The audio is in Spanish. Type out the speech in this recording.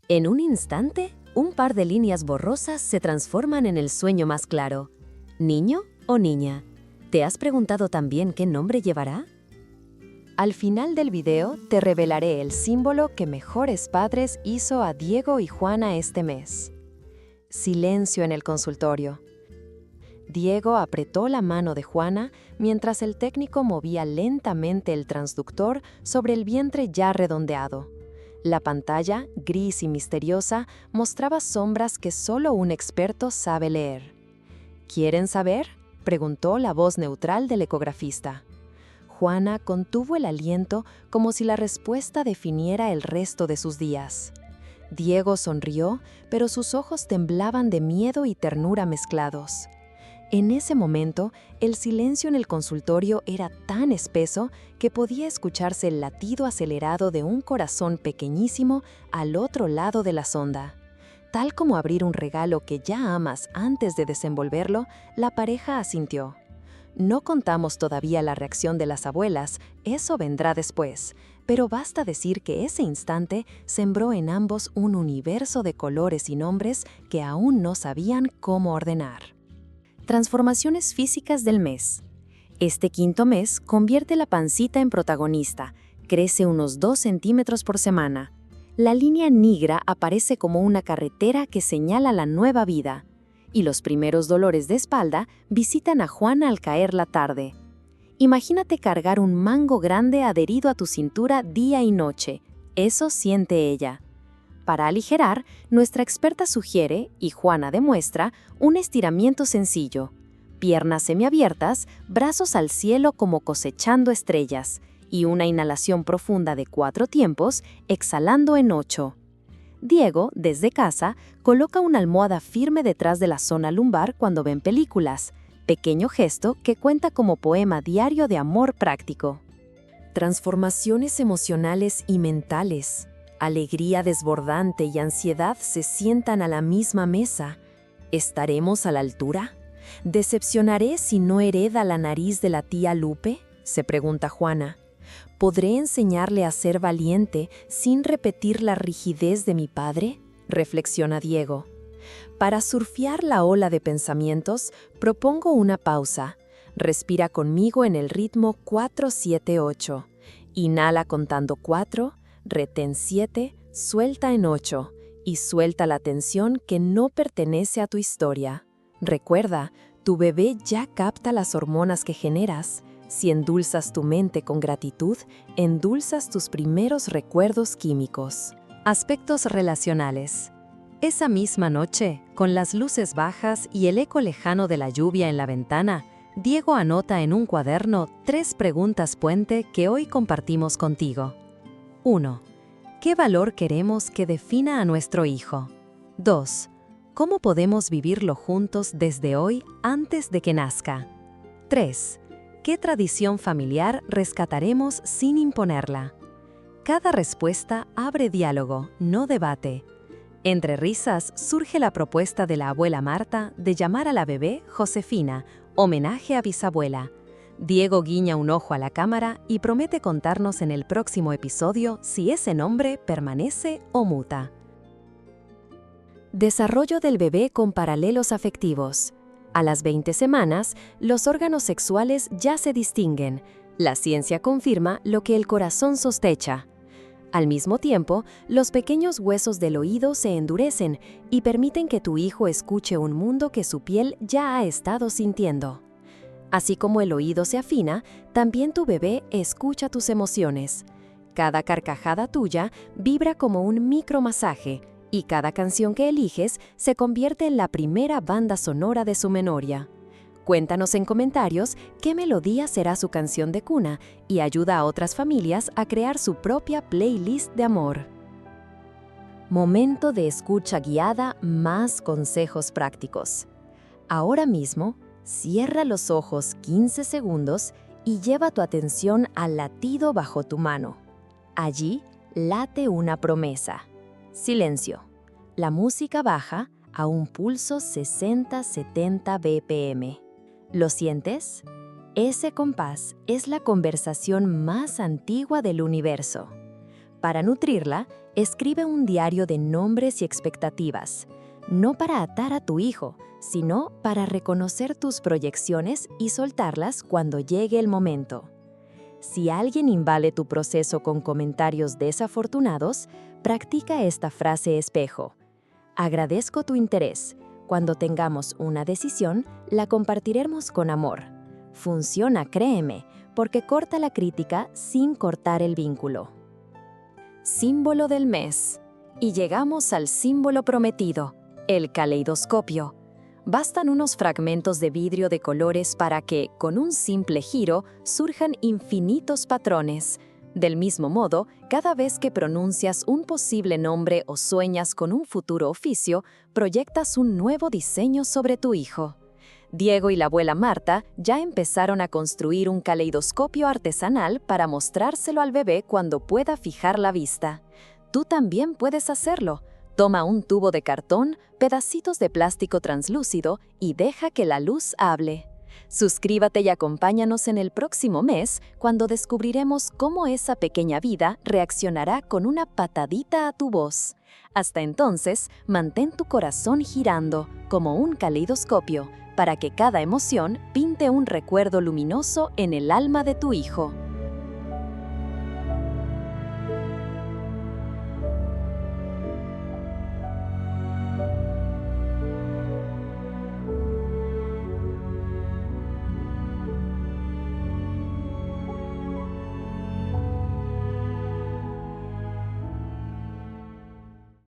En un instante, un par de líneas borrosas se transforman en el sueño más claro. ¿Niño o niña? ¿Te has preguntado también qué nombre llevará? Al final del video te revelaré el símbolo que Mejores Padres hizo a Diego y Juana este mes. Silencio en el consultorio. Diego apretó la mano de Juana mientras el técnico movía lentamente el transductor sobre el vientre ya redondeado. La pantalla, gris y misteriosa, mostraba sombras que solo un experto sabe leer. ¿Quieren saber?, preguntó la voz neutral del ecografista. Juana contuvo el aliento como si la respuesta definiera el resto de sus días. Diego sonrió, pero sus ojos temblaban de miedo y ternura mezclados. En ese momento, el silencio en el consultorio era tan espeso que podía escucharse el latido acelerado de un corazón pequeñísimo al otro lado de la sonda. Tal como abrir un regalo que ya amas antes de desenvolverlo, la pareja asintió. No contamos todavía la reacción de las abuelas, eso vendrá después, pero basta decir que ese instante sembró en ambos un universo de colores y nombres que aún no sabían cómo ordenar. Transformaciones físicas del mes. Este quinto mes convierte la pancita en protagonista, crece unos 2 centímetros por semana. La línea negra aparece como una carretera que señala la nueva vida. Y los primeros dolores de espalda visitan a Juana al caer la tarde. Imagínate cargar un mango grande adherido a tu cintura día y noche. Eso siente ella. Para aligerar, nuestra experta sugiere, y Juana demuestra, un estiramiento sencillo. Piernas semiabiertas, brazos al cielo como cosechando estrellas, y una inhalación profunda de 4 tiempos, exhalando en 8. Diego, desde casa, coloca una almohada firme detrás de la zona lumbar cuando ven películas, pequeño gesto que cuenta como poema diario de amor práctico. Transformaciones emocionales y mentales. Alegría desbordante y ansiedad se sientan a la misma mesa. ¿Estaremos a la altura? ¿Decepcionaré si no hereda la nariz de la tía Lupe?, se pregunta Juana. ¿Podré enseñarle a ser valiente sin repetir la rigidez de mi padre?, reflexiona Diego. Para surfear la ola de pensamientos, propongo una pausa. Respira conmigo en el ritmo 4-7-8. Inhala contando 4, retén 7, suelta en 8 y suelta la tensión que no pertenece a tu historia. Recuerda, tu bebé ya capta las hormonas que generas. Si endulzas tu mente con gratitud, endulzas tus primeros recuerdos químicos. Aspectos relacionales. Esa misma noche, con las luces bajas y el eco lejano de la lluvia en la ventana, Diego anota en un cuaderno 3 preguntas puente que hoy compartimos contigo. 1. ¿Qué valor queremos que defina a nuestro hijo? 2. ¿Cómo podemos vivirlo juntos desde hoy antes de que nazca? 3. ¿Qué tradición familiar rescataremos sin imponerla? Cada respuesta abre diálogo, no debate. Entre risas surge la propuesta de la abuela Marta de llamar a la bebé Josefina, homenaje a bisabuela. Diego guiña un ojo a la cámara y promete contarnos en el próximo episodio si ese nombre permanece o muta. Desarrollo del bebé con paralelos afectivos. A las 20 semanas, los órganos sexuales ya se distinguen. La ciencia confirma lo que el corazón sospecha. Al mismo tiempo, los pequeños huesos del oído se endurecen y permiten que tu hijo escuche un mundo que su piel ya ha estado sintiendo. Así como el oído se afina, también tu bebé escucha tus emociones. Cada carcajada tuya vibra como un micromasaje, y cada canción que eliges se convierte en la primera banda sonora de su memoria. Cuéntanos en comentarios qué melodía será su canción de cuna y ayuda a otras familias a crear su propia playlist de amor. Momento de escucha guiada más consejos prácticos. Ahora mismo, cierra los ojos 15 segundos y lleva tu atención al latido bajo tu mano. Allí late una promesa. Silencio. La música baja a un pulso 60-70 BPM. ¿Lo sientes? Ese compás es la conversación más antigua del universo. Para nutrirla, escribe un diario de nombres y expectativas, no para atar a tu hijo, sino para reconocer tus proyecciones y soltarlas cuando llegue el momento. Si alguien invade tu proceso con comentarios desafortunados, practica esta frase espejo. Agradezco tu interés. Cuando tengamos una decisión, la compartiremos con amor. Funciona, créeme, porque corta la crítica sin cortar el vínculo. Símbolo del mes. Y llegamos al símbolo prometido, el caleidoscopio. Bastan unos fragmentos de vidrio de colores para que, con un simple giro, surjan infinitos patrones. Del mismo modo, cada vez que pronuncias un posible nombre o sueñas con un futuro oficio, proyectas un nuevo diseño sobre tu hijo. Diego y la abuela Marta ya empezaron a construir un caleidoscopio artesanal para mostrárselo al bebé cuando pueda fijar la vista. Tú también puedes hacerlo. Toma un tubo de cartón, pedacitos de plástico translúcido y deja que la luz hable. Suscríbete y acompáñanos en el próximo mes cuando descubriremos cómo esa pequeña vida reaccionará con una patadita a tu voz. Hasta entonces, mantén tu corazón girando como un caleidoscopio para que cada emoción pinte un recuerdo luminoso en el alma de tu hijo.